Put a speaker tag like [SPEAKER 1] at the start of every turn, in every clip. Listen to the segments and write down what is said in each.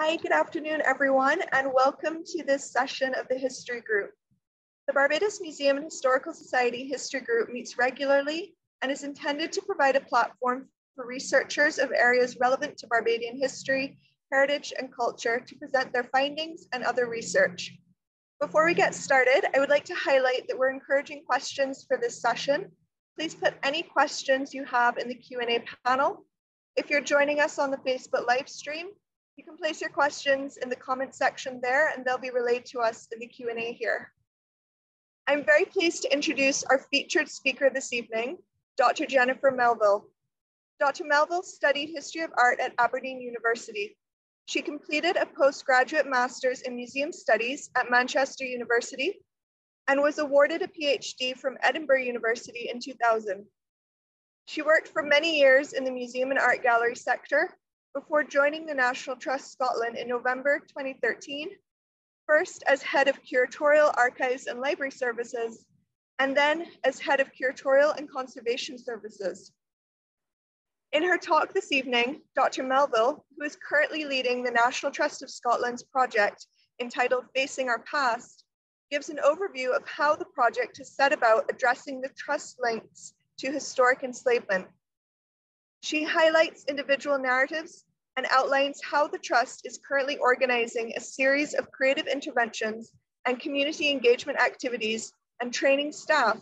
[SPEAKER 1] Hi, good afternoon, everyone, and welcome to this session of the History Group. The Barbados Museum and Historical Society History Group meets regularly and is intended to provide a platform for researchers of areas relevant to Barbadian history, heritage, and culture to present their findings and other research. Before we get started, I would like to highlight that we're encouraging questions for this session. Please put any questions you have in the Q&A panel. If you're joining us on the Facebook live stream, you can place your questions in the comment section there and they'll be relayed to us in the Q&A here. I'm very pleased to introduce our featured speaker this evening, Dr. Jennifer Melville. Dr. Melville studied history of art at Aberdeen University. She completed a postgraduate master's in museum studies at Manchester University and was awarded a PhD from Edinburgh University in 2000. She worked for many years in the museum and art gallery sector before joining the National Trust Scotland in November 2013, first as head of curatorial archives and library services, and then as head of curatorial and conservation services. In her talk this evening, Dr. Melville, who is currently leading the National Trust of Scotland's project entitled Facing Our Past, gives an overview of how the project has set about addressing the Trust's links to historic enslavement. She highlights individual narratives and outlines how the Trust is currently organizing a series of creative interventions and community engagement activities and training staff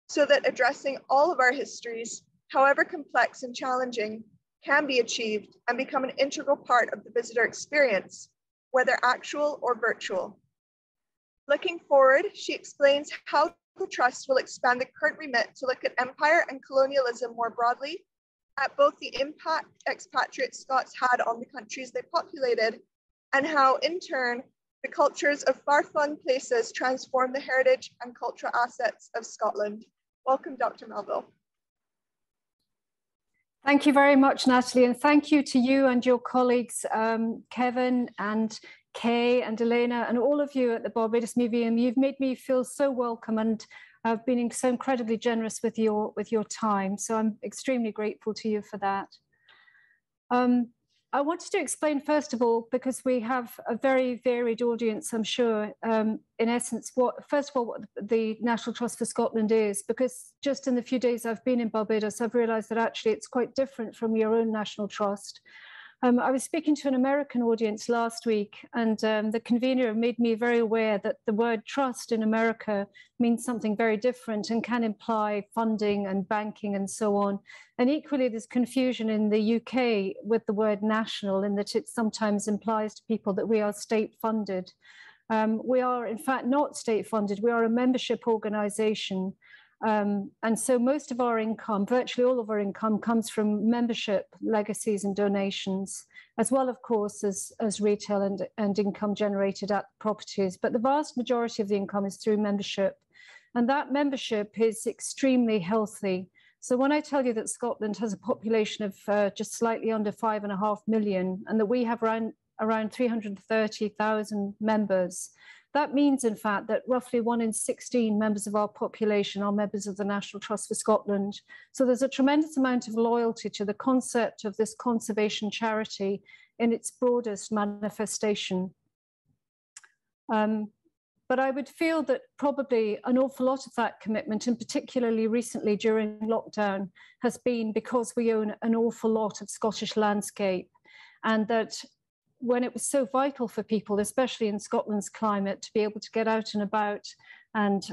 [SPEAKER 1] so that addressing all of our histories, however complex and challenging, can be achieved and become an integral part of the visitor experience, whether actual or virtual. Looking forward, she explains how the Trust will expand the current remit to look at empire and colonialism more broadly, at both the impact expatriate Scots had on the countries they populated, and how, in turn, the cultures of far-flung places transform the heritage and cultural assets of Scotland. Welcome, Dr. Melville.
[SPEAKER 2] Thank you very much, Natalie, and thank you to you and your colleagues, Kevin and Kay and Elena, and all of you at the Barbados Museum. You've made me feel so welcome and I've been so incredibly generous with your time. So I'm extremely grateful to you for that. I wanted to explain, first of all, because we have a very varied audience, I'm sure, in essence, what the National Trust for Scotland is, because just in the few days I've been in Barbados, I've realized that actually it's quite different from your own National Trust. I was speaking to an American audience last week, and the convener made me very aware that the word trust in America means something very different and can imply funding and banking and so on. And equally, there's confusion in the UK with the word national, in that it sometimes implies to people that we are state funded. We are, in fact, not state funded. We are a membership organisation. And so most of our income, virtually all of our income, comes from membership, legacies and donations, as well, of course, as retail and income generated at properties. But the vast majority of the income is through membership. And that membership is extremely healthy. So when I tell you that Scotland has a population of just slightly under 5.5 million, and that we have around 330,000 members, that means, in fact, that roughly 1 in 16 members of our population are members of the National Trust for Scotland. So there's a tremendous amount of loyalty to the concept of this conservation charity in its broadest manifestation. But I would feel that probably an awful lot of that commitment, and particularly recently during lockdown, has been because we own an awful lot of Scottish landscape, and that when it was so vital for people, especially in Scotland's climate, to be able to get out and about and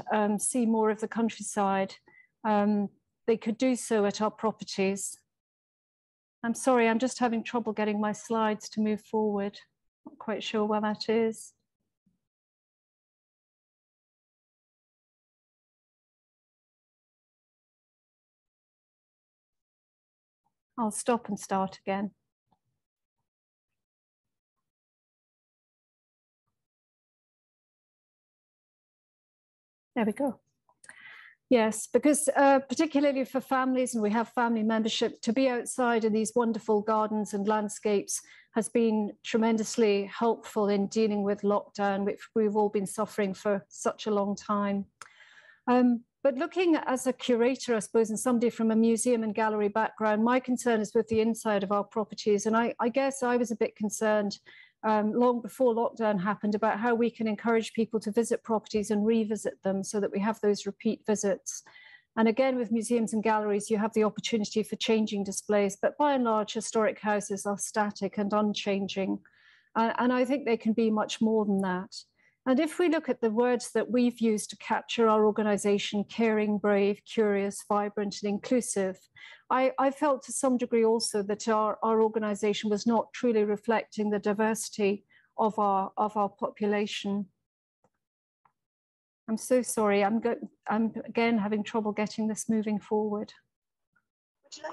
[SPEAKER 2] see more of the countryside, they could do so at our properties. I'm sorry, I'm just having trouble getting my slides to move forward. Not quite sure where that is. I'll stop and start again. There we go. Yes, because particularly for families, and we have family membership, to be outside in these wonderful gardens and landscapes has been tremendously helpful in dealing with lockdown, which we've all been suffering for such a long time. But looking as a curator, I suppose, and somebody from a museum and gallery background, my concern is with the inside of our properties. And I guess I was a bit concerned long before lockdown happened, about how we can encourage people to visit properties and revisit them so that we have those repeat visits. And again, with museums and galleries, you have the opportunity for changing displays, but by and large, historic houses are static and unchanging. And I think they can be much more than that. And if we look at the words that we've used to capture our organization, caring, brave, curious, vibrant, and inclusive, I felt to some degree also that our organization was not truly reflecting the diversity of our population. I'm so sorry, I'm again having trouble getting this moving forward.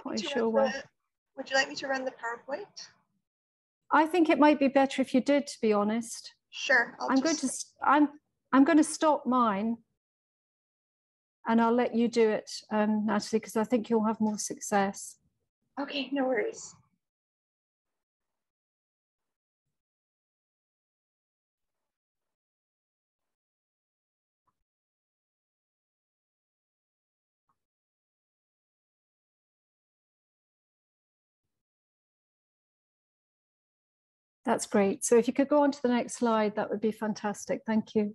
[SPEAKER 1] Would you like me to run the PowerPoint?
[SPEAKER 2] I think it might be better if you did, to be honest.
[SPEAKER 1] Sure.
[SPEAKER 2] I'm going to stop mine, and I'll let you do it, Natalie, because I think you'll have more success.
[SPEAKER 1] Okay, no worries.
[SPEAKER 2] That's great. So if you could go on to the next slide, that would be fantastic. Thank you.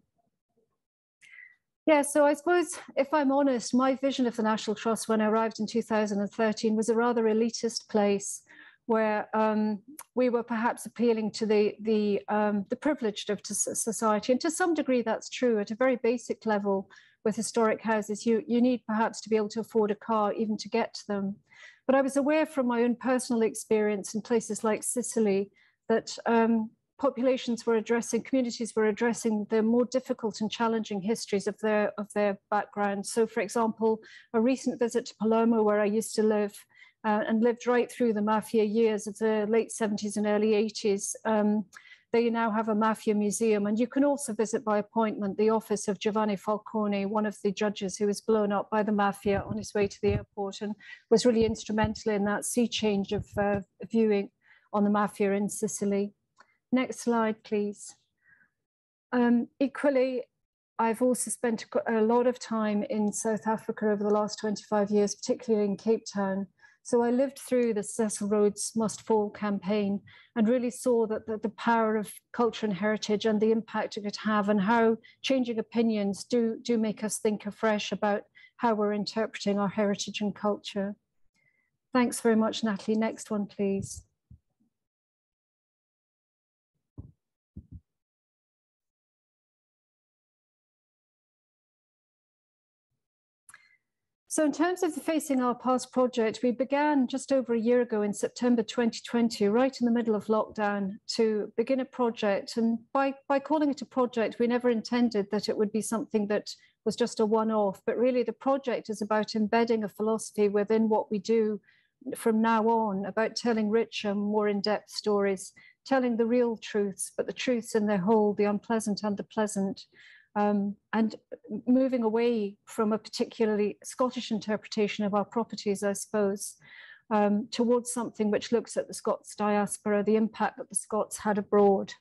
[SPEAKER 2] Yeah, so I suppose, if I'm honest, my vision of the National Trust when I arrived in 2013 was a rather elitist place where we were perhaps appealing to the privileged of society. And to some degree, that's true. At a very basic level, with historic houses, you need perhaps to be able to afford a car even to get to them. But I was aware from my own personal experience in places like Sicily that communities were addressing the more difficult and challenging histories of their background. So, for example, a recent visit to Palermo, where I used to live and lived right through the mafia years of the late 70s and early 80s, they now have a mafia museum. And you can also visit by appointment the office of Giovanni Falcone, one of the judges who was blown up by the mafia on his way to the airport and was really instrumental in that sea change of viewing on the mafia in Sicily. Next slide, please. Equally, I've also spent a lot of time in South Africa over the last 25 years, particularly in Cape Town. So I lived through the Cecil Rhodes Must Fall campaign and really saw that the power of culture and heritage and the impact it could have, and how changing opinions do make us think afresh about how we're interpreting our heritage and culture. Thanks very much, Natalie. Next one, please. So in terms of the Facing Our Past project, we began just over a year ago in September 2020, right in the middle of lockdown, to begin a project. And by calling it a project, we never intended that it would be something that was just a one-off, but really the project is about embedding a philosophy within what we do from now on, about telling richer, more in-depth stories, telling the real truths, but the truths in their whole, the unpleasant and the pleasant. And moving away from a particularly Scottish interpretation of our properties, I suppose, towards something which looks at the Scots diaspora, the impact that the Scots had abroad.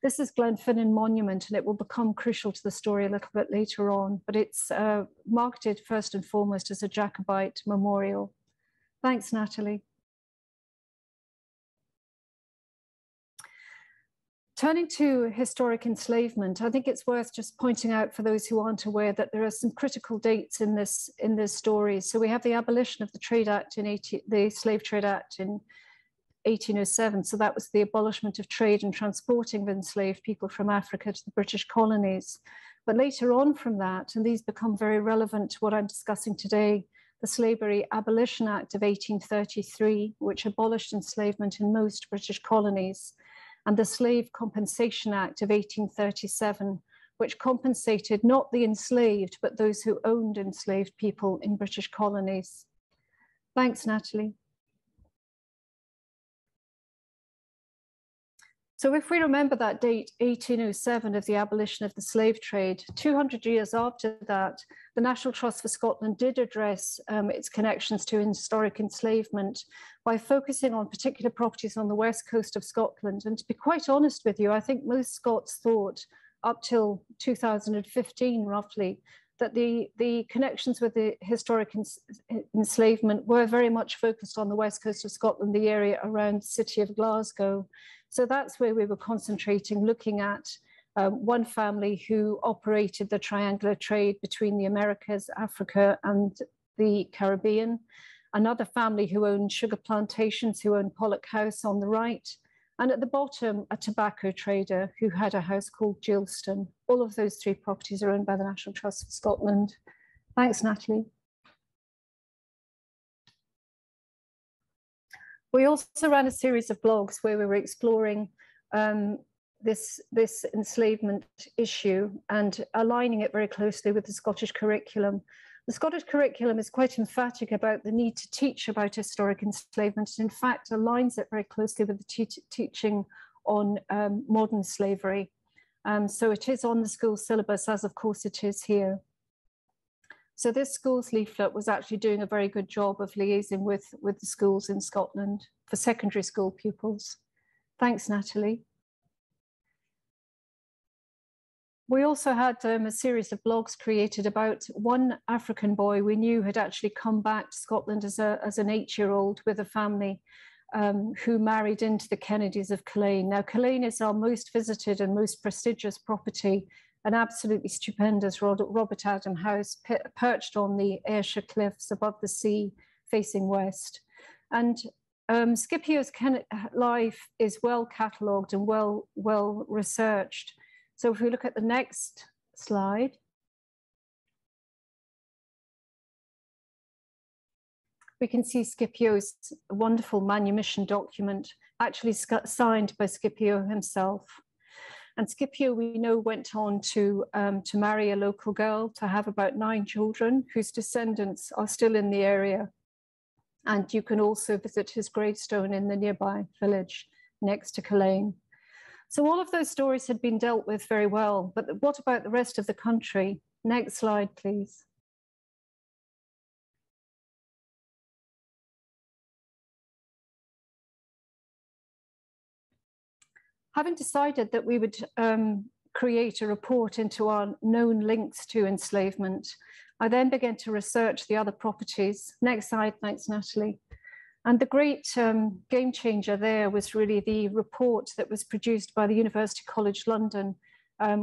[SPEAKER 2] This is Glenfinnan Monument, and it will become crucial to the story a little bit later on, but it's marketed first and foremost as a Jacobite memorial. Thanks, Natalie. Turning to historic enslavement, I think it's worth just pointing out for those who aren't aware that there are some critical dates in this story. So we have the abolition of the Trade Act the Slave Trade Act in 1807. So that was the abolishment of trade and transporting of enslaved people from Africa to the British colonies. But later on from that, and these become very relevant to what I'm discussing today, the Slavery Abolition Act of 1833, which abolished enslavement in most British colonies, and the Slave Compensation Act of 1837, which compensated not the enslaved, but those who owned enslaved people in British colonies. Thanks, Natalie. So if we remember that date, 1807, of the abolition of the slave trade, 200 years after that, the National Trust for Scotland did address its connections to historic enslavement by focusing on particular properties on the west coast of Scotland. And to be quite honest with you, I think most Scots thought up till 2015, roughly, that the connections with the historic enslavement were very much focused on the west coast of Scotland, the area around the city of Glasgow. So that's where we were concentrating, looking at one family who operated the triangular trade between the Americas, Africa, and the Caribbean. Another family who owned sugar plantations, who owned Pollock House on the right. And at the bottom, a tobacco trader who had a house called Gilston. All of those three properties are owned by the National Trust for Scotland. Thanks, Natalie. We also ran a series of blogs where we were exploring this enslavement issue and aligning it very closely with the Scottish curriculum. The Scottish curriculum is quite emphatic about the need to teach about historic enslavement, and in fact aligns it very closely with the teaching on modern slavery. So it is on the school syllabus, as of course it is here. So this school's leaflet was actually doing a very good job of liaising with the schools in Scotland for secondary school pupils. Thanks, Natalie. We also had a series of blogs created about one African boy we knew had actually come back to Scotland as an 8-year-old with a family who married into the Kennedys of Culzean. Now, Culzean is our most visited and most prestigious property, an absolutely stupendous Robert Adam house perched on the Ayrshire cliffs above the sea, facing west. And Scipio's life is well catalogued and well researched. So if we look at the next slide, we can see Scipio's wonderful manumission document, actually signed by Scipio himself. And Scipio, we know, went on to marry a local girl, to have about 9 children, whose descendants are still in the area. And you can also visit his gravestone in the nearby village next to Culzean. So all of those stories had been dealt with very well, but what about the rest of the country? Next slide, please. Having decided that we would create a report into our known links to enslavement, I then began to research the other properties. Next slide, thanks, Natalie. And the great game changer there was really the report that was produced by the University College London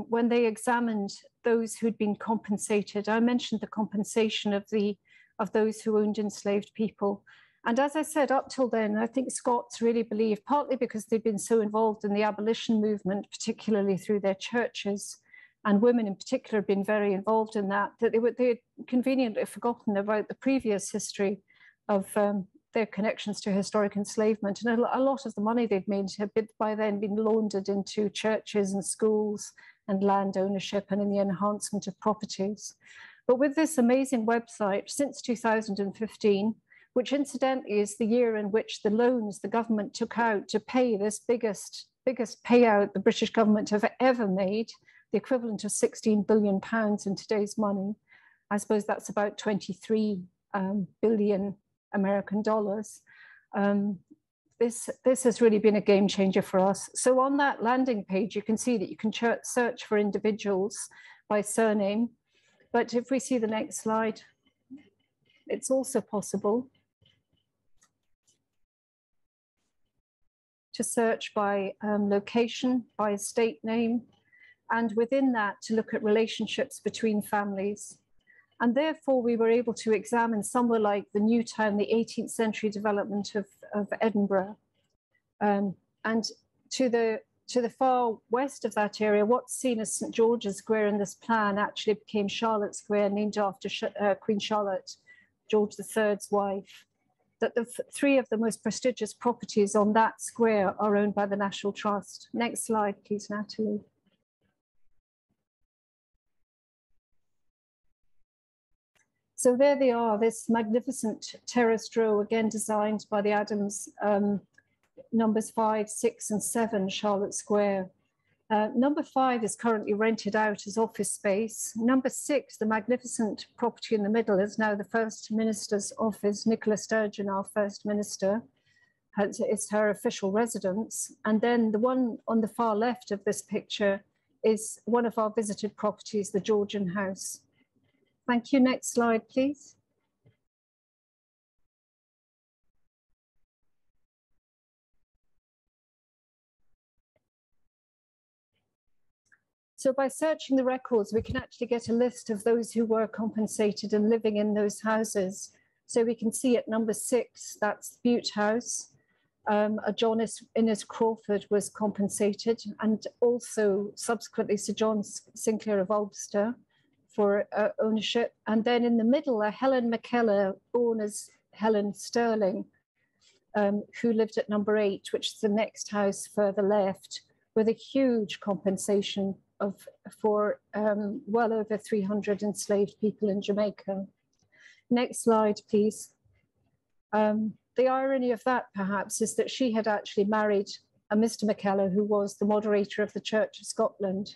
[SPEAKER 2] when they examined those who'd been compensated. I mentioned the compensation of those who owned enslaved people. And as I said, up till then, I think Scots really believed, partly because they'd been so involved in the abolition movement, particularly through their churches, and women in particular had been very involved in that they had conveniently forgotten about the previous history of their connections to historic enslavement. And a lot of the money they'd made had by then been laundered into churches and schools and land ownership and in the enhancement of properties. But with this amazing website, since 2015, which incidentally is the year in which the loans the government took out to pay this biggest payout the British government have ever made, the equivalent of £16 billion in today's money. I suppose that's about 23 billion American dollars. This has really been a game changer for us. So on that landing page, you can see that you can search for individuals by surname. But if we see the next slide, it's also possible to search by location, by estate name, and within that to look at relationships between families. And therefore we were able to examine somewhere like the New Town, the 18th century development of Edinburgh. And to the far west of that area, what's seen as St. George's Square in this plan actually became Charlotte Square, named after Queen Charlotte, George III's wife. That the 3 of the most prestigious properties on that square are owned by the National Trust. Next slide, please, Natalie. So there they are, this magnificent terraced row, again designed by the Adams, numbers 5, 6, and 7, Charlotte Square. Number 5 is currently rented out as office space. Number 6, the magnificent property in the middle, is now the First Minister's office. Nicola Sturgeon, our First Minister, it's her official residence. And then the one on the far left of this picture is one of our visited properties, the Georgian House. Thank you. Next slide, please. So by searching the records, we can actually get a list of those who were compensated and living in those houses. So we can see at number 6, that's Bute House. A John Innes Crawford was compensated, and also subsequently Sir John Sinclair of Ulster for ownership. And then in the middle, a Helen McKellar, born as Helen Sterling, who lived at number 8, which is the next house further left, with a huge compensation for well over 300 enslaved people in Jamaica. Next slide, please. The irony of that, perhaps, is that she had actually married a Mr. McKellar, who was the moderator of the Church of Scotland.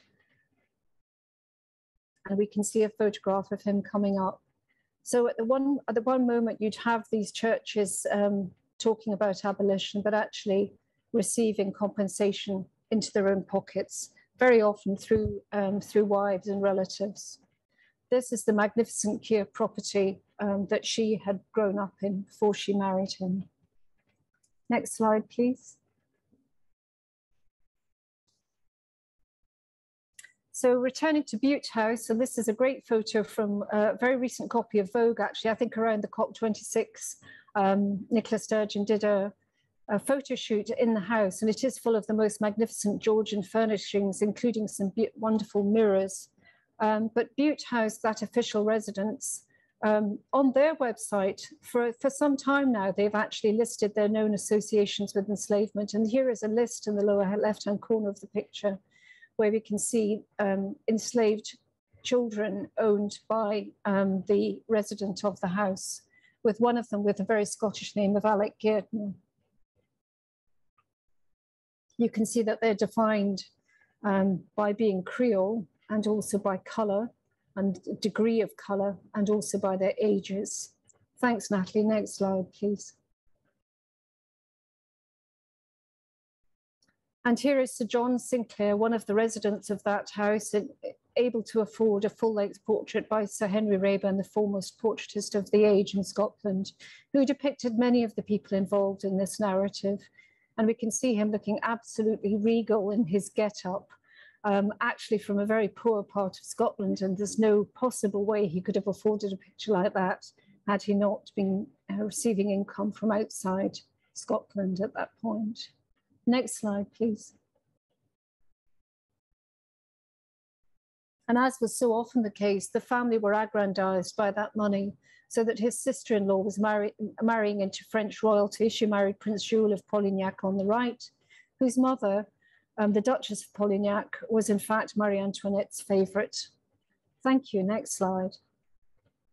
[SPEAKER 2] And we can see a photograph of him coming up. So at the one moment, you'd have these churches talking about abolition, but actually receiving compensation into their own pockets, very often through wives and relatives. This is the magnificent Keir property that she had grown up in before she married him. Next slide, please. So returning to Bute House, and this is a great photo from a very recent copy of Vogue, actually, I think around the COP26. Nicola Sturgeon did a photo shoot in the house, and it is full of the most magnificent Georgian furnishings, including some wonderful mirrors. But Bute House, that official residence, on their website, for some time now, they've actually listed their known associations with enslavement. And here is a list in the lower left-hand corner of the picture, where we can see enslaved children owned by the resident of the house, with one of them with a very Scottish name of Alec Gearton. You can see that they're defined by being Creole, and also by colour and degree of colour, and also by their ages. Thanks, Natalie. Next slide, please. And here is Sir John Sinclair, one of the residents of that house, able to afford a full-length portrait by Sir Henry Raeburn, the foremost portraitist of the age in Scotland, who depicted many of the people involved in this narrative. And we can see him looking absolutely regal in his get-up, actually from a very poor part of Scotland, and there's no possible way he could have afforded a picture like that had he not been receiving income from outside Scotland at that point. Next slide, please. And as was so often the case, the family were aggrandized by that money, so that his sister-in-law was marrying into French royalty. She married Prince Jules of Polignac on the right, whose mother, the Duchess of Polignac, was in fact Marie Antoinette's favourite. Thank you. Next slide.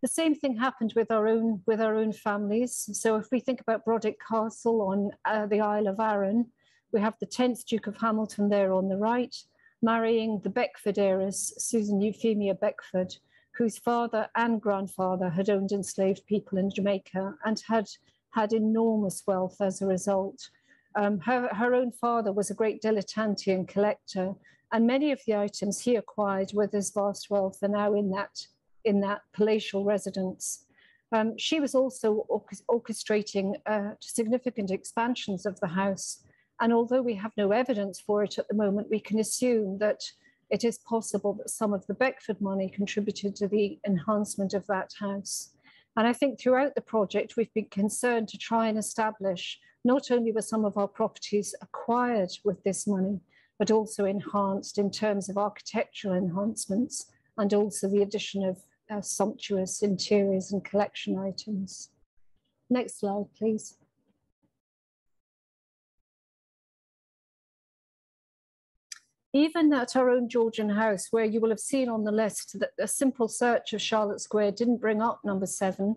[SPEAKER 2] The same thing happened with our own families. So if we think about Brodick Castle on the Isle of Arran, we have the 10th Duke of Hamilton there on the right, marrying the Beckford heiress, Susan Euphemia Beckford, whose father and grandfather had owned enslaved people in Jamaica and had enormous wealth as a result. Her own father was a great dilettante and collector, and many of the items he acquired with his vast wealth are now in that palatial residence. She was also orchestrating significant expansions of the house, and although we have no evidence for it at the moment, we can assume that it is possible that some of the Beckford money contributed to the enhancement of that house. And I think throughout the project, we've been concerned to try and establish not only were some of our properties acquired with this money, but also enhanced in terms of architectural enhancements, and also the addition of sumptuous interiors and collection items. Next slide, please. Even at our own Georgian House, where you will have seen on the list that a simple search of Charlotte Square didn't bring up number 7,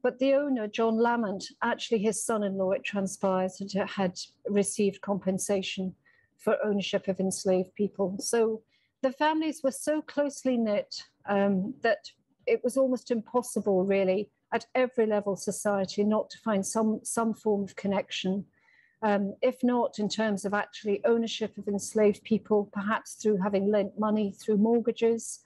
[SPEAKER 2] but the owner, John Lamont, actually his son-in-law, it transpires, had received compensation for ownership of enslaved people. So the families were so closely knit that it was almost impossible, really, at every level of society, not to find some form of connection. If not in terms of actually ownership of enslaved people, perhaps through having lent money through mortgages,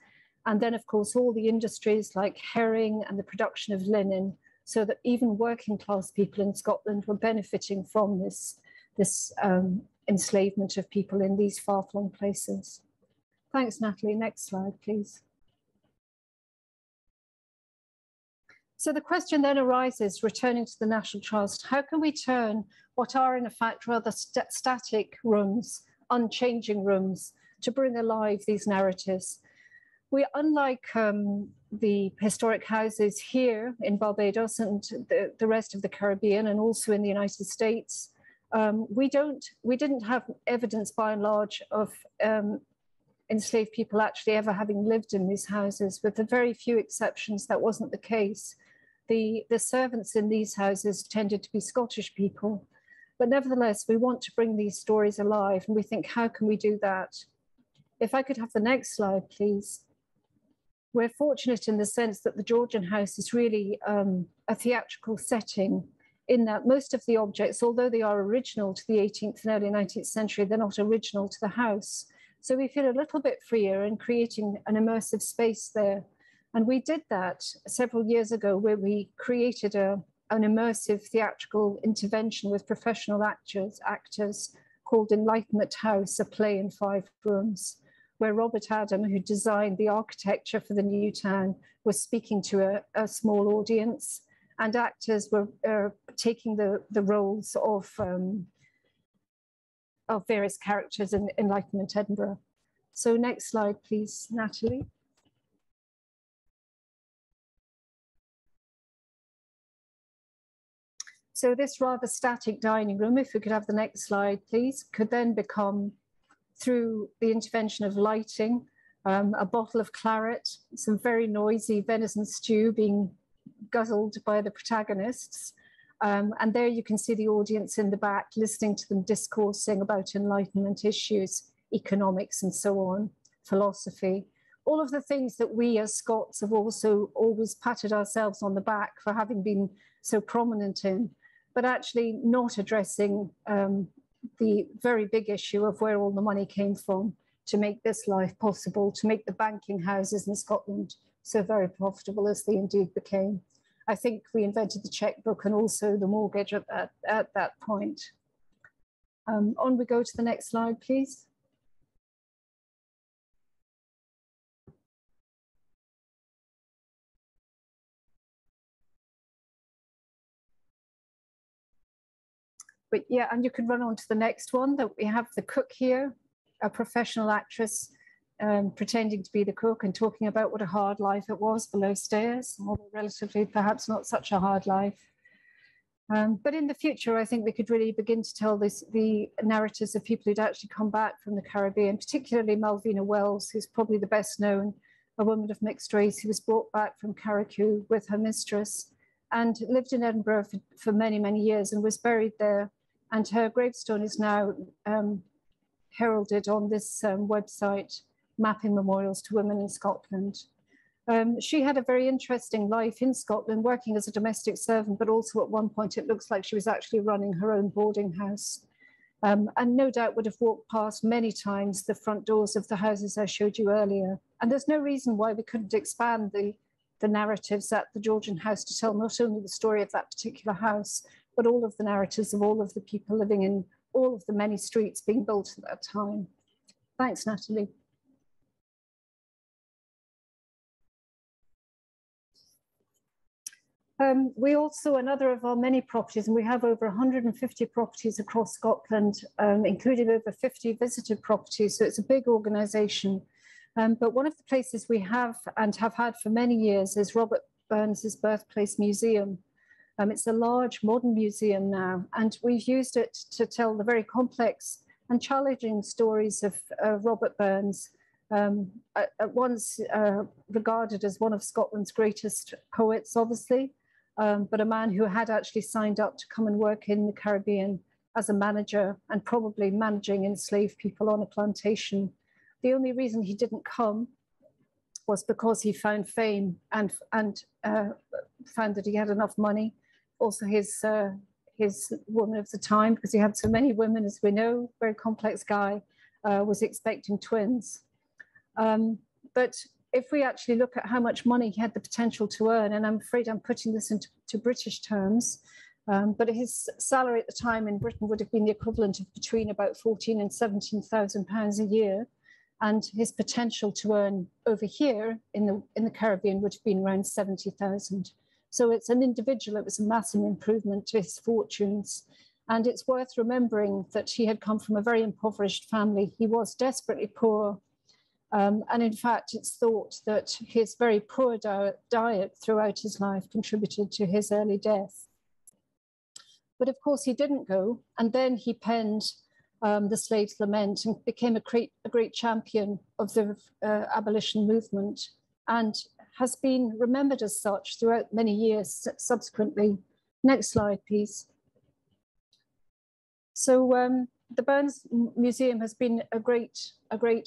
[SPEAKER 2] And then, of course, all the industries like herring and the production of linen, so that even working class people in Scotland were benefiting from this enslavement of people in these far-flung places. Thanks, Natalie. Next slide, please. So the question then arises, returning to the National Trust, how can we turn what are in fact rather static rooms, unchanging rooms, to bring alive these narratives? We, unlike the historic houses here in Barbados and the rest of the Caribbean and also in the United States, we didn't have evidence by and large of enslaved people actually ever having lived in these houses. With the very few exceptions, that wasn't the case. The servants in these houses tended to be Scottish people. But nevertheless, we want to bring these stories alive, and we think, how can we do that? If I could have the next slide, please. We're fortunate in the sense that the Georgian House is really a theatrical setting, in that most of the objects, although they are original to the 18th and early 19th century, they're not original to the house. So we feel a little bit freer in creating an immersive space there. And we did that several years ago, where we created an immersive theatrical intervention with professional actors called Enlightenment House, a play in 5 rooms, where Robert Adam, who designed the architecture for the new town, was speaking to a small audience, and actors were taking the roles of various characters in Enlightenment Edinburgh. So next slide, please, Natalie. So this rather static dining room, if we could have the next slide, please, could then become, through the intervention of lighting, a bottle of claret, some very noisy venison stew being guzzled by the protagonists. And there you can see the audience in the back, listening to them discoursing about Enlightenment issues, economics and so on, philosophy. All of the things that we as Scots have also always patted ourselves on the back for having been so prominent in, but actually not addressing the very big issue of where all the money came from to make this life possible, to make the banking houses in Scotland so very profitable as they indeed became. I think we invented the checkbook and also the mortgage at that point. On we go to the next slide, please. But yeah, and you can run on to the next one, that we have the cook here, a professional actress pretending to be the cook and talking about what a hard life it was below stairs, although relatively perhaps not such a hard life. But in the future, I think we could really begin to tell the narratives of people who'd actually come back from the Caribbean, particularly Malvina Wells, who's probably the best known, a woman of mixed race who was brought back from Carrickoo with her mistress and lived in Edinburgh for many, many years and was buried there. And her gravestone is now heralded on this website, Mapping Memorials to Women in Scotland. She had a very interesting life in Scotland, working as a domestic servant, but also at one point it looks like she was actually running her own boarding house. And no doubt would have walked past many times the front doors of the houses I showed you earlier. And there's no reason why we couldn't expand the narratives at the Georgian House to tell not only the story of that particular house, but all of the narratives of all of the people living in all of the many streets being built at that time. Thanks, Natalie. We also, another of our many properties, and we have over 150 properties across Scotland, including over 50 visited properties, so it's a big organisation. But one of the places we have and have had for many years is Robert Burns's Birthplace Museum. It's a large modern museum now, and we've used it to tell the very complex and challenging stories of Robert Burns, at once regarded as one of Scotland's greatest poets, obviously, but a man who had actually signed up to come and work in the Caribbean as a manager and probably managing enslaved people on a plantation. The only reason he didn't come was because he found fame and found that he had enough money. Also his woman of the time, because he had so many women, as we know, very complex guy, was expecting twins. But if we actually look at how much money he had the potential to earn, and I'm afraid I'm putting this into British terms, but his salary at the time in Britain would have been the equivalent of between about 14 and 17,000 pounds a year. And his potential to earn over here in the Caribbean would have been around 70,000. So it's an individual, it was a massive improvement to his fortunes. And it's worth remembering that he had come from a very impoverished family. He was desperately poor. And in fact, it's thought that his very poor diet throughout his life contributed to his early death. But of course, he didn't go. And then he penned the Slaves' Lament and became a great champion of the abolition movement, and has been remembered as such throughout many years subsequently. Next slide, please. So the Burns Museum has been a great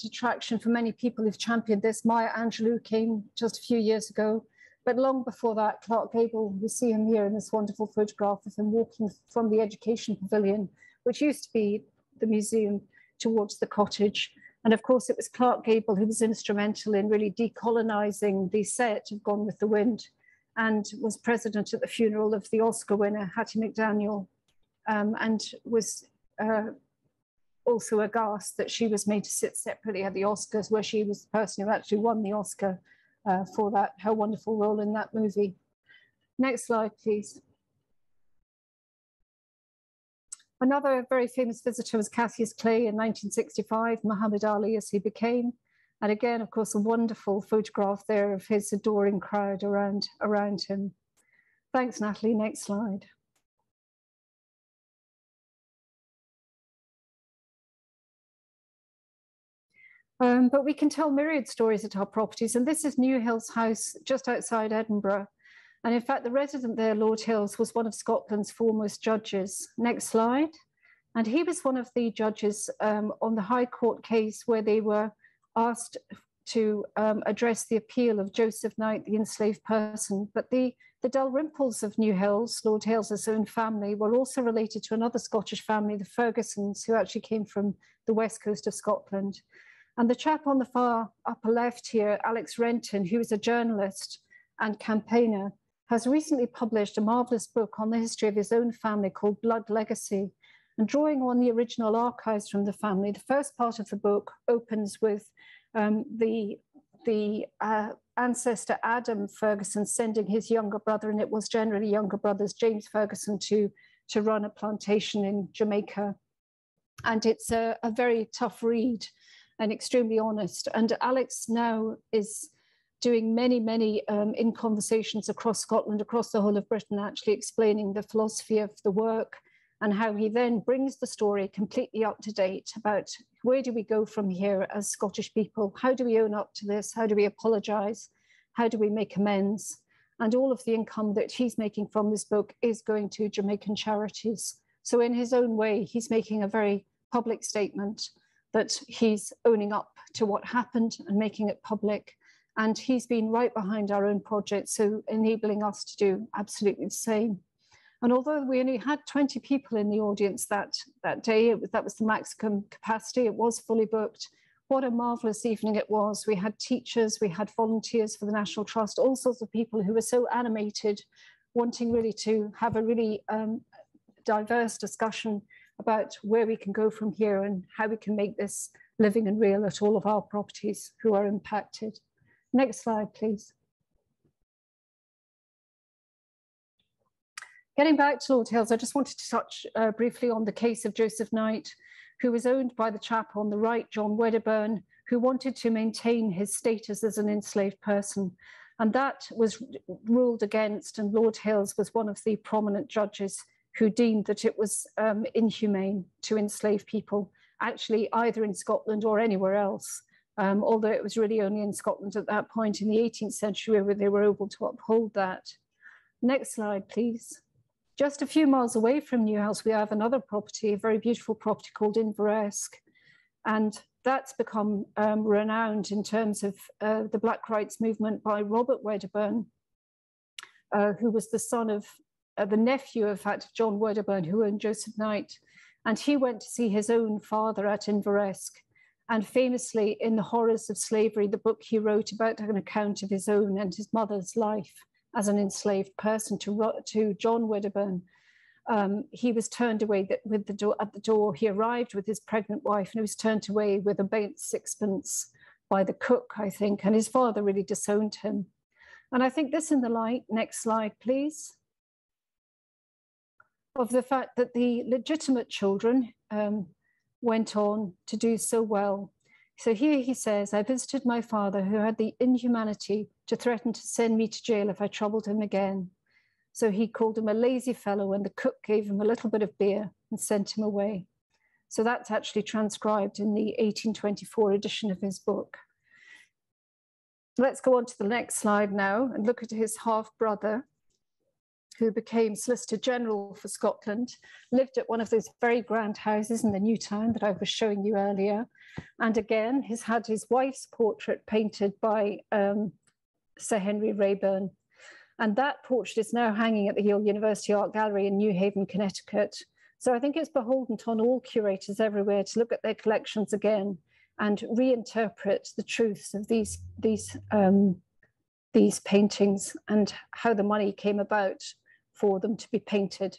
[SPEAKER 2] attraction for many people who've championed this. Maya Angelou came just a few years ago, but long before that, Clark Gable, we see him here in this wonderful photograph of him walking from the Education Pavilion, which used to be the museum, towards the cottage. And of course, it was Clark Gable who was instrumental in really decolonizing the set of Gone with the Wind, and was president at the funeral of the Oscar winner, Hattie McDaniel, and was also aghast that she was made to sit separately at the Oscars, where she was the person who actually won the Oscar for that, her wonderful role in that movie. Next slide, please. Another very famous visitor was Cassius Clay in 1965, Muhammad Ali as he became. And again, of course, a wonderful photograph there of his adoring crowd around him. Thanks, Natalie. Next slide. But we can tell myriad stories at our properties. And this is New Hills House, just outside Edinburgh. And in fact, the resident there, Lord Hills, was one of Scotland's foremost judges. Next slide. And he was one of the judges on the High Court case where they were asked to address the appeal of Joseph Knight, the enslaved person. But the Dalrymples of New Hills, Lord Hills's own family, were also related to another Scottish family, the Fergusons, who actually came from the west coast of Scotland. And the chap on the far upper left here, Alex Renton, who is a journalist and campaigner, has recently published a marvelous book on the history of his own family called Blood Legacy. And drawing on the original archives from the family, the first part of the book opens with the ancestor Adam Ferguson sending his younger brother, and it was generally younger brothers, James Ferguson, to run a plantation in Jamaica. And it's a very tough read and extremely honest. And Alex now is doing many in conversations across Scotland, across the whole of Britain, actually explaining the philosophy of the work and how he then brings the story completely up to date about where do we go from here as Scottish people? How do we own up to this? How do we apologise? How do we make amends? And all of the income that he's making from this book is going to Jamaican charities. So in his own way, he's making a very public statement that he's owning up to what happened and making it public. And he's been right behind our own project, so enabling us to do absolutely the same. And although we only had 20 people in the audience that day, that was the maximum capacity, it was fully booked. What a marvelous evening it was. We had teachers, we had volunteers for the National Trust, all sorts of people who were so animated, wanting really to have a really diverse discussion about where we can go from here and how we can make this living and real at all of our properties who are impacted. Next slide, please. Getting back to Lord Hills, I just wanted to touch briefly on the case of Joseph Knight, who was owned by the chap on the right, John Wedderburn, who wanted to maintain his status as an enslaved person. And that was ruled against, and Lord Hills was one of the prominent judges who deemed that it was inhumane to enslave people, actually either in Scotland or anywhere else, although it was really only in Scotland at that point in the 18th century where they were able to uphold that. Next slide, please. Just a few miles away from New House, we have another property, a very beautiful property called Inveresk. And that's become renowned in terms of the Black Rights movement by Robert Wedderburn, who was the son of the nephew, in fact, of John Wedderburn, who owned Joseph Knight. And he went to see his own father at Inveresk. And famously, in The Horrors of Slavery, the book he wrote about an account of his own and his mother's life as an enslaved person to John Wedderburn, he was turned away at the door. He arrived with his pregnant wife and he was turned away with a bait sixpence by the cook, I think, and his father really disowned him. And I think this in the light, next slide, please, of the fact that the legitimate children went on to do so well. So here he says, I visited my father who had the inhumanity to threaten to send me to jail if I troubled him again. So he called him a lazy fellow and the cook gave him a little bit of beer and sent him away. So that's actually transcribed in the 1824 edition of his book. Let's go on to the next slide now and look at his half-brother, who became Solicitor General for Scotland, lived at one of those very grand houses in the New Town that I was showing you earlier. And again, he's had his wife's portrait painted by Sir Henry Raeburn. And that portrait is now hanging at the Yale University Art Gallery in New Haven, Connecticut. So I think it's beholden on all curators everywhere to look at their collections again and reinterpret the truths of these paintings and how the money came about for them to be painted.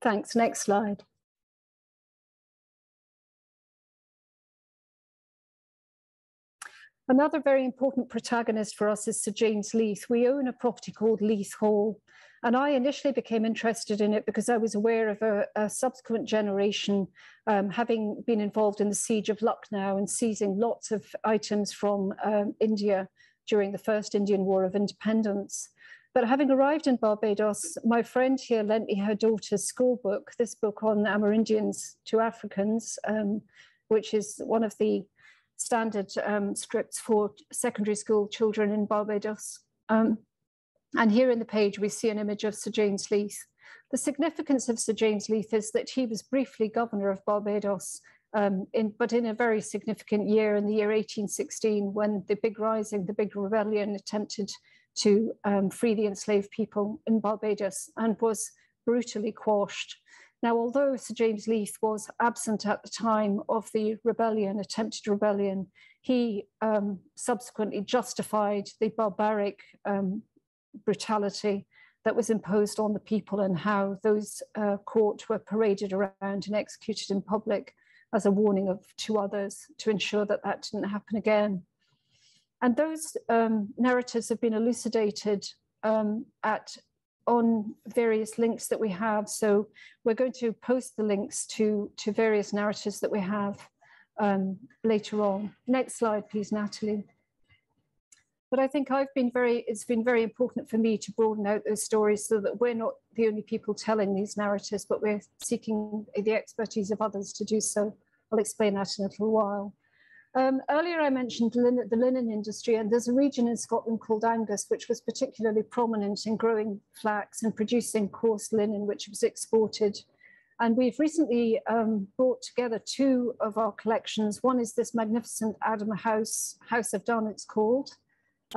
[SPEAKER 2] Thanks, next slide. Another very important protagonist for us is Sir James Leath. We own a property called Leath Hall, and I initially became interested in it because I was aware of a subsequent generation having been involved in the siege of Lucknow and seizing lots of items from India during the first Indian War of Independence. But having arrived in Barbados, my friend here lent me her daughter's school book, this book on Amerindians to Africans, which is one of the standard scripts for secondary school children in Barbados. And here in the page, we see an image of Sir James Leath. The significance of Sir James Leath is that he was briefly governor of Barbados, but in a very significant year, in the year 1816, when the big rising, the big rebellion attempted to free the enslaved people in Barbados and was brutally quashed. Now, although Sir James Leath was absent at the time of the rebellion, attempted rebellion, he subsequently justified the barbaric brutality that was imposed on the people and how those caught were paraded around and executed in public as a warning to others to ensure that that didn't happen again. And those narratives have been elucidated on various links that we have. So we're going to post the links to various narratives that we have later on. Next slide, please, Natalie. But I think it's been very important for me to broaden out those stories so that we're not the only people telling these narratives, but we're seeking the expertise of others to do so. I'll explain that in a little while. Earlier I mentioned the linen industry, and there's a region in Scotland called Angus, which was particularly prominent in growing flax and producing coarse linen, which was exported. And we've recently brought together two of our collections. One is this magnificent Adam House of Dun, it's called.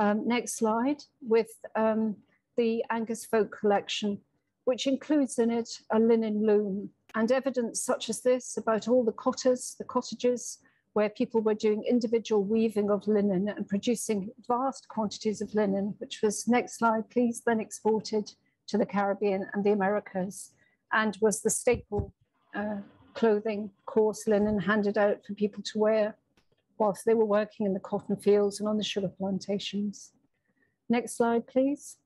[SPEAKER 2] Next slide, with the Angus Folk Collection, which includes in it a linen loom and evidence such as this about all the cottages, where people were doing individual weaving of linen and producing vast quantities of linen, which was, next slide please, then exported to the Caribbean and the Americas, and was the staple clothing, coarse linen handed out for people to wear whilst they were working in the cotton fields and on the sugar plantations. Next slide, please.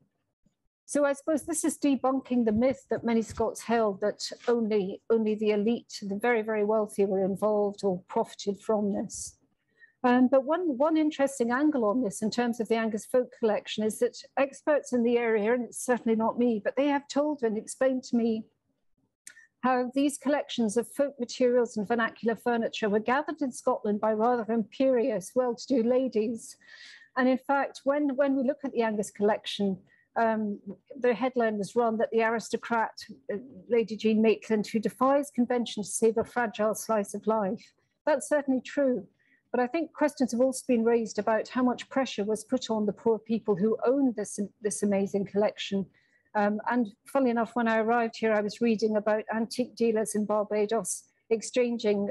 [SPEAKER 2] So I suppose this is debunking the myth that many Scots held that only the elite, the very, very wealthy were involved or profited from this. But one interesting angle on this in terms of the Angus Folk Collection is that experts in the area, and it's certainly not me, but they have told and explained to me how these collections of folk materials and vernacular furniture were gathered in Scotland by rather imperious, well-to-do ladies. And in fact, when we look at the Angus collection, the headline was run that the aristocrat, Lady Jean Maitland, who defies convention to save a fragile slice of life. That's certainly true. But I think questions have also been raised about how much pressure was put on the poor people who owned this amazing collection. And funnily enough, when I arrived here, I was reading about antique dealers in Barbados exchanging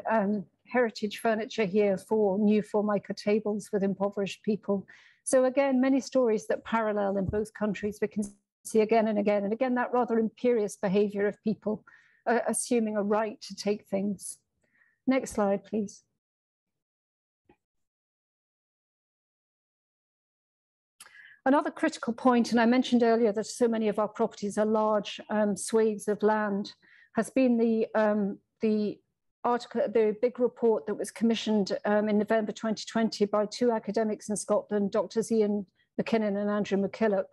[SPEAKER 2] heritage furniture here for new formica tables with impoverished people. So again, many stories that parallel in both countries we can see again and again. And again, that rather imperious behavior of people assuming a right to take things. Next slide, please. Another critical point, and I mentioned earlier that so many of our properties are large swathes of land, has been the big report that was commissioned in November 2020 by two academics in Scotland, Drs. Ian McKinnon and Andrew McKillop,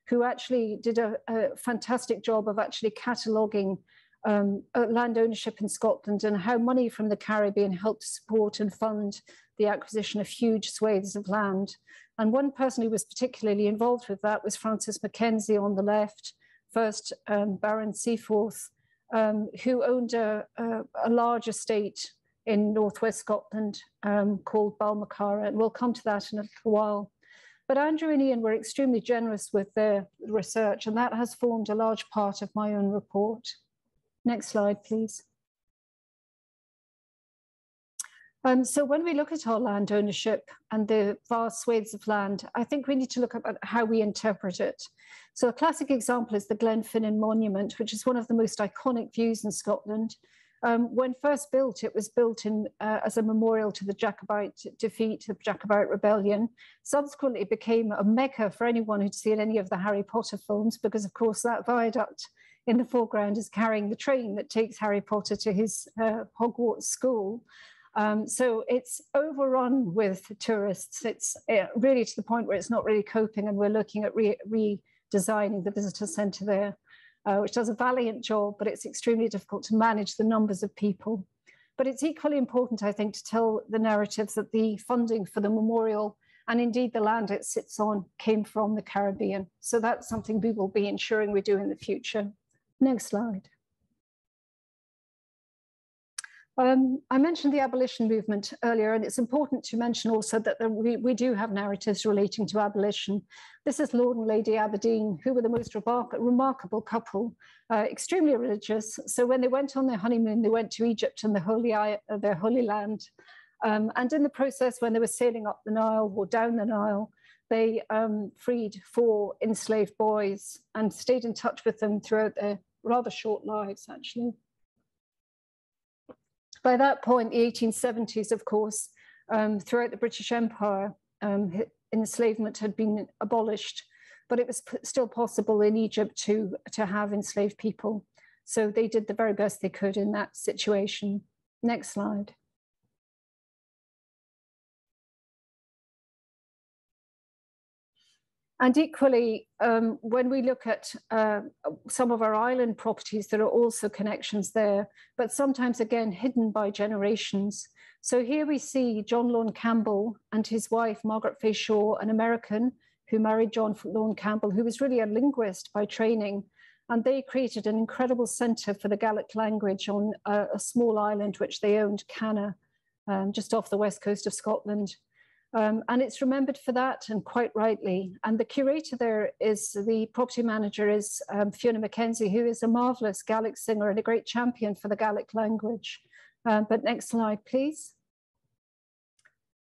[SPEAKER 2] who actually did a fantastic job of actually cataloguing land ownership in Scotland and how money from the Caribbean helped support and fund the acquisition of huge swathes of land. And one person who was particularly involved with that was Francis Mackenzie on the left, first Baron Seaforth, who owned a large estate in northwest Scotland called Balmacara, and we'll come to that in a little while. But Andrew and Ian were extremely generous with their research, and that has formed a large part of my own report. Next slide, please. So when we look at our land ownership and the vast swathes of land, I think we need to look at how we interpret it. So a classic example is the Glenfinnan Monument, which is one of the most iconic views in Scotland. When first built, it was built as a memorial to the Jacobite defeat, the Jacobite rebellion. Subsequently, it became a mecca for anyone who'd seen any of the Harry Potter films, because of course that viaduct in the foreground is carrying the train that takes Harry Potter to his Hogwarts school. So it's overrun with tourists. It's really to the point where it's not really coping, and we're looking at redesigning the visitor centre there, which does a valiant job, but it's extremely difficult to manage the numbers of people. But it's equally important, I think, to tell the narratives that the funding for the memorial and indeed the land it sits on came from the Caribbean. So that's something we will be ensuring we do in the future. Next slide. I mentioned the abolition movement earlier, and it's important to mention also that we do have narratives relating to abolition. This is Lord and Lady Aberdeen, who were the most remarkable couple, extremely religious. So when they went on their honeymoon, they went to Egypt and their Holy Land. And in the process, when they were sailing up the Nile or down the Nile, they freed 4 enslaved boys and stayed in touch with them throughout their rather short lives, actually. By that point, the 1870s, of course, throughout the British Empire, enslavement had been abolished, but it was still possible in Egypt to have enslaved people. So they did the very best they could in that situation. Next slide. And equally, when we look at some of our island properties, there are also connections there, but sometimes again hidden by generations. So here we see John Lone Campbell and his wife, Margaret Fay Shaw, an American who married John Lone Campbell, who was really a linguist by training. And they created an incredible centre for the Gaelic language on a small island which they owned, Canna, just off the west coast of Scotland. And it's remembered for that, and quite rightly. And the curator there is, the property manager is Fiona Mackenzie, who is a marvellous Gaelic singer and a great champion for the Gaelic language. But next slide, please.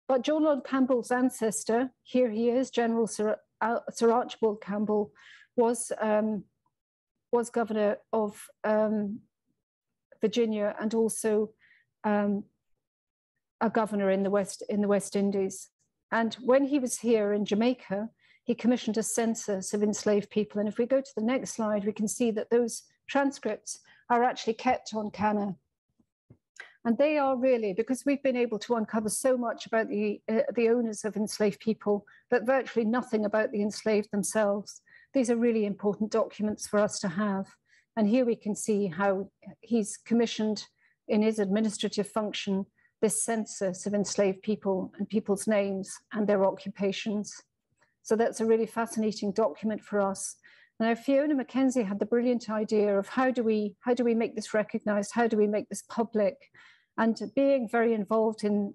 [SPEAKER 2] But John Lone Campbell's ancestor, here he is, General Sir Archibald Campbell, was governor of Virginia and also a governor in the West Indies. And when he was here in Jamaica, he commissioned a census of enslaved people. And if we go to the next slide, we can see that those transcripts are actually kept on Canna. And they are really, because we've been able to uncover so much about the owners of enslaved people, but virtually nothing about the enslaved themselves. These are really important documents for us to have. And here we can see how he's commissioned in his administrative function this census of enslaved people and people's names and their occupations. So that's a really fascinating document for us. Now, Fiona Mackenzie had the brilliant idea of how do we make this recognized? How do we make this public? And being very involved in,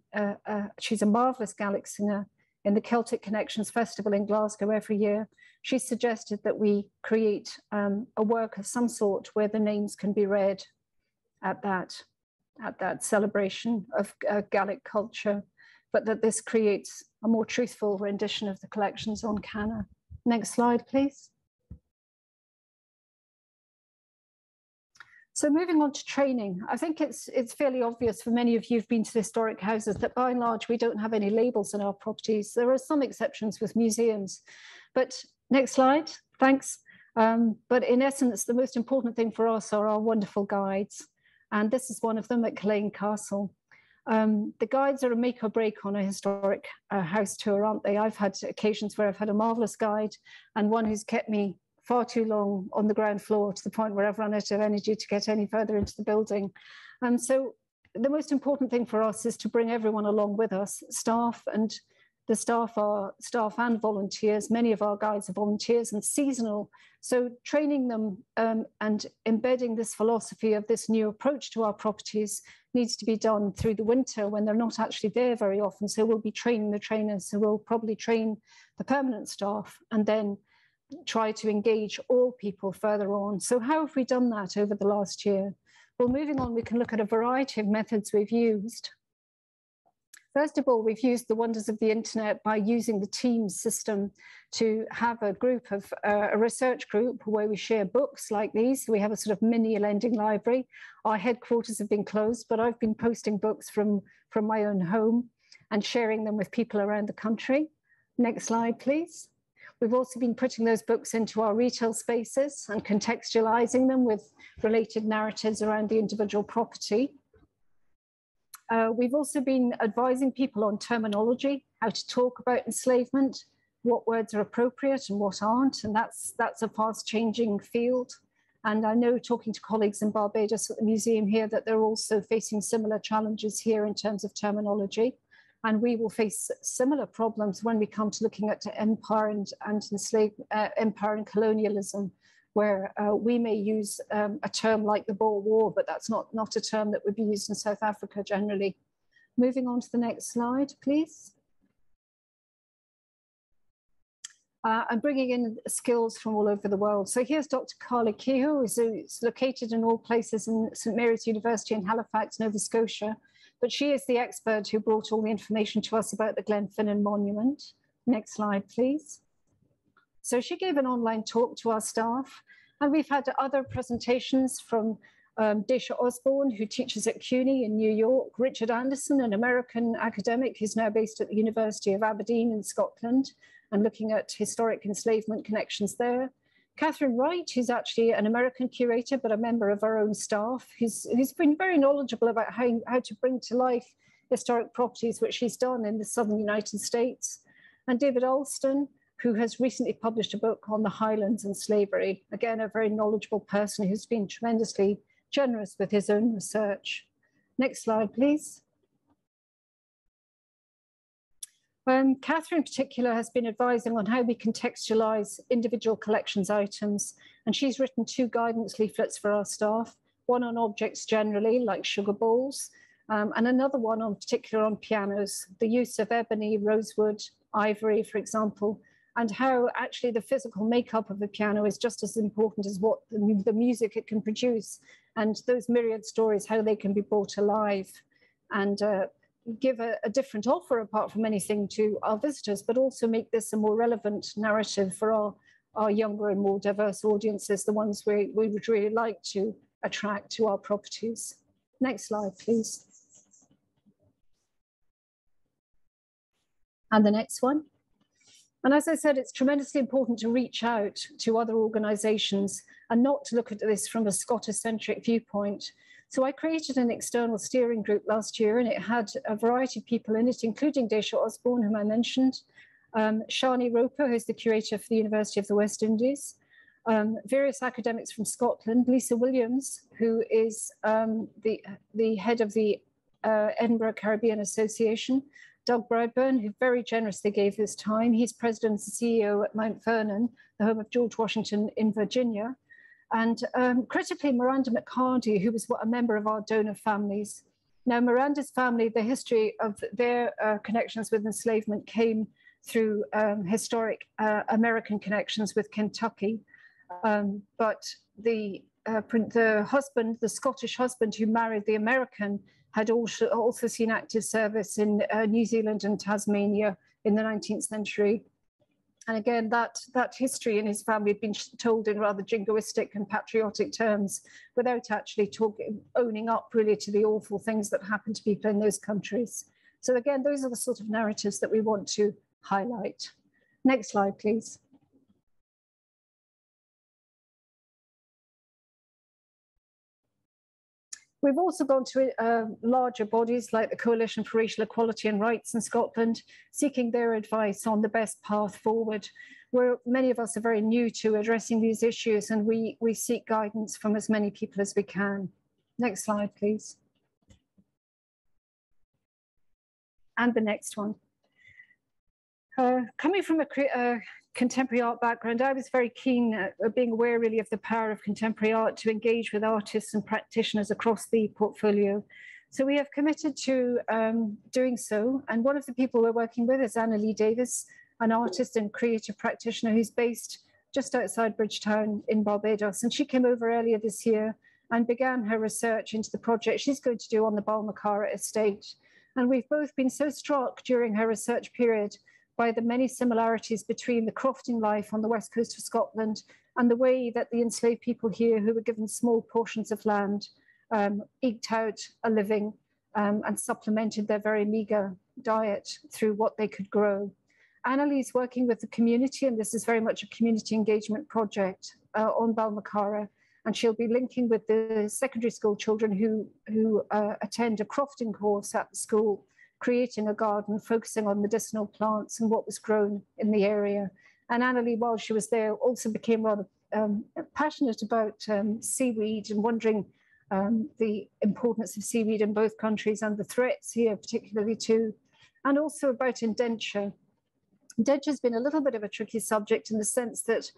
[SPEAKER 2] she's a marvelous Gaelic singer in the Celtic Connections Festival in Glasgow every year. She suggested that we create a work of some sort where the names can be read at that. at that celebration of Gallic culture, but that this creates a more truthful rendition of the collections on Canna. Next slide, please. So moving on to training, I think it's fairly obvious for many of you who've been to historic houses that by and large, we don't have any labels in our properties. There are some exceptions with museums, but next slide, thanks. But in essence, the most important thing for us are our wonderful guides. And this is one of them at Culzean Castle. The guides are a make or break on a historic house tour, aren't they? I've had occasions where I've had a marvelous guide and one who's kept me far too long on the ground floor to the point where I've run out of energy to get any further into the building. So the most important thing for us is to bring everyone along with us, staff, and the staff are staff and volunteers. Many of our guides are volunteers and seasonal. So training them and embedding this philosophy of this new approach to our properties needs to be done through the winter when they're not actually there very often. So we'll be training the trainers. So we'll probably train the permanent staff and then try to engage all people further on. So how have we done that over the last year? Well, moving on, we can look at a variety of methods we've used. First of all, we've used the wonders of the internet by using the Teams system to have a group of a research group where we share books like these. We have a sort of mini lending library. Our headquarters have been closed, but I've been posting books from my own home and sharing them with people around the country. Next slide, please. We've also been putting those books into our retail spaces and contextualizing them with related narratives around the individual property. We've also been advising people on terminology, how to talk about enslavement, what words are appropriate and what aren't, and that's a fast-changing field. And I know, talking to colleagues in Barbados at the museum here, that they're also facing similar challenges here in terms of terminology. And we will face similar problems when we come to looking at empire and empire and colonialism, where we may use a term like the Boer War, but that's not a term that would be used in South Africa generally. Moving on to the next slide, please. I'm bringing in skills from all over the world. So here's Dr. Carla Kehoe, who's located in all places in St. Mary's University in Halifax, Nova Scotia. But she is the expert who brought all the information to us about the Glenfinnan Monument. Next slide, please. So she gave an online talk to our staff, and we've had other presentations from Daisha Osborne, who teaches at CUNY in New York, Richard Anderson, an American academic who's now based at the University of Aberdeen in Scotland and looking at historic enslavement connections there. Catherine Wright, who's actually an American curator, but a member of our own staff, who's been very knowledgeable about how to bring to life historic properties, which she's done in the southern United States. And David Alston, who has recently published a book on the Highlands and slavery. Again, a very knowledgeable person who's been tremendously generous with his own research. Next slide, please. Catherine in particular has been advising on how we contextualize individual collections items, and she's written 2 guidance leaflets for our staff, one on objects generally, like sugar bowls, and another one on particular on pianos, the use of ebony, rosewood, ivory, for example, and how actually the physical makeup of a piano is just as important as what the music it can produce, and those myriad stories, how they can be brought alive, and give a different offer apart from anything to our visitors, but also make this a more relevant narrative for our younger and more diverse audiences, the ones we would really like to attract to our properties. Next slide, please. And the next one. And as I said, it's tremendously important to reach out to other organizations and not to look at this from a Scottish-centric viewpoint. So I created an external steering group last year, and it had a variety of people in it, including Daisha Osborne, whom I mentioned, Shani Roper, who's the curator for the University of the West Indies, various academics from Scotland, Lisa Williams, who is the head of the Edinburgh Caribbean Association, Doug Bradburn, who very generously gave his time. He's president and CEO at Mount Vernon, the home of George Washington in Virginia. And critically, Miranda McHardy, who was a member of our donor families. Now, Miranda's family, the history of their connections with enslavement came through historic American connections with Kentucky. But the the husband, the Scottish husband who married the American, had also seen active service in New Zealand and Tasmania in the 19th century. And again, that history in his family had been told in rather jingoistic and patriotic terms, without actually owning up really to the awful things that happened to people in those countries. So again, those are the sort of narratives that we want to highlight. Next slide, please. We've also gone to larger bodies like the Coalition for Racial Equality and Rights in Scotland, seeking their advice on the best path forward, where many of us are very new to addressing these issues, and we seek guidance from as many people as we can. Next slide, please. And the next one. Coming from a contemporary art background, I was very keen at being aware really of the power of contemporary art to engage with artists and practitioners across the portfolio. So we have committed to doing so. And one of the people we're working with is Anna Lee Davis, an artist and creative practitioner who's based just outside Bridgetown in Barbados. And she came over earlier this year and began her research into the project she's going to do on the Balmacara estate. And we've both been so struck during her research period by the many similarities between the crofting life on the west coast of Scotland and the way that the enslaved people here, who were given small portions of land, eked out a living and supplemented their very meagre diet through what they could grow. Annalee's working with the community, and this is very much a community engagement project on Balmacara, and she'll be linking with the secondary school children who attend a crofting course at the school, creating a garden, focusing on medicinal plants and what was grown in the area. And Annalee, while she was there, also became rather passionate about seaweed and wondering the importance of seaweed in both countries and the threats here particularly too, and also about indenture. Indenture has been a little bit of a tricky subject in the sense that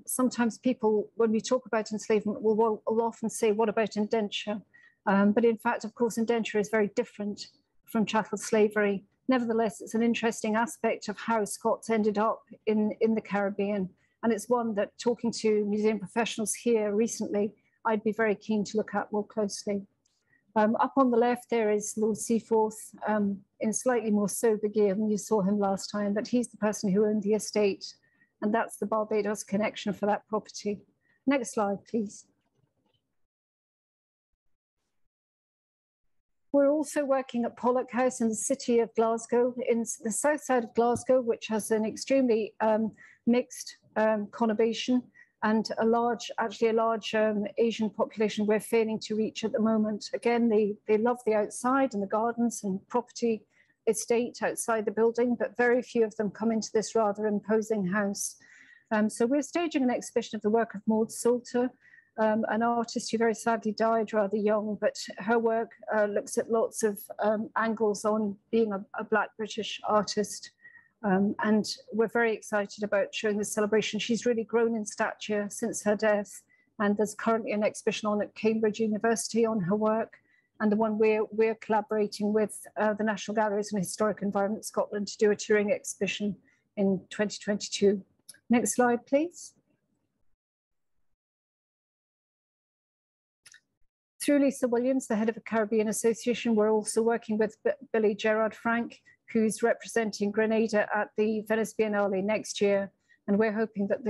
[SPEAKER 2] sometimes people, when we talk about enslavement, will often say, what about indenture? But in fact, of course, indenture is very different from chattel slavery. Nevertheless, it's an interesting aspect of how Scots ended up in the Caribbean. And it's one that, talking to museum professionals here recently, I'd be very keen to look at more closely. Up on the left, there is Lord Seaforth in slightly more sober gear than you saw him last time, but he's the person who owned the estate. And that's the Barbados connection for that property. Next slide, please. We're also working at Pollock House in the city of Glasgow, in the south side of Glasgow, which has an extremely mixed conurbation and a large Asian population we're failing to reach at the moment. Again, they love the outside and the gardens and property estate outside the building, but very few of them come into this rather imposing house. So we're staging an exhibition of the work of Maud Salter, an artist who very sadly died rather young, but her work looks at lots of angles on being a Black British artist. And we're very excited about showing this celebration. She's really grown in stature since her death. And there's currently an exhibition on at Cambridge University on her work. And the one we're collaborating with the National Galleries and Historic Environment Scotland to do a touring exhibition in 2022. Next slide, please. Through Lisa Williams, the head of the Caribbean Association, we're also working with Billy Gerard Frank, who's representing Grenada at the Venice Biennale next year. And we're hoping that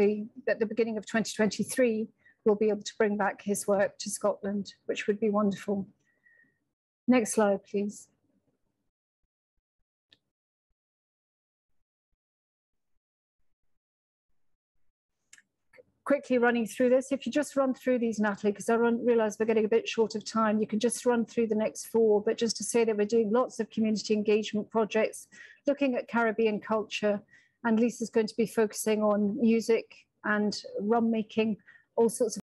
[SPEAKER 2] at the beginning of 2023, we'll be able to bring back his work to Scotland, which would be wonderful. Next slide, please. Quickly running through this, if you just run through these, Natalie, because I realise we're getting a bit short of time, you can just run through the next four, but just to say that we're doing lots of community engagement projects, looking at Caribbean culture, and Lisa's going to be focusing on music and rum making, all sorts of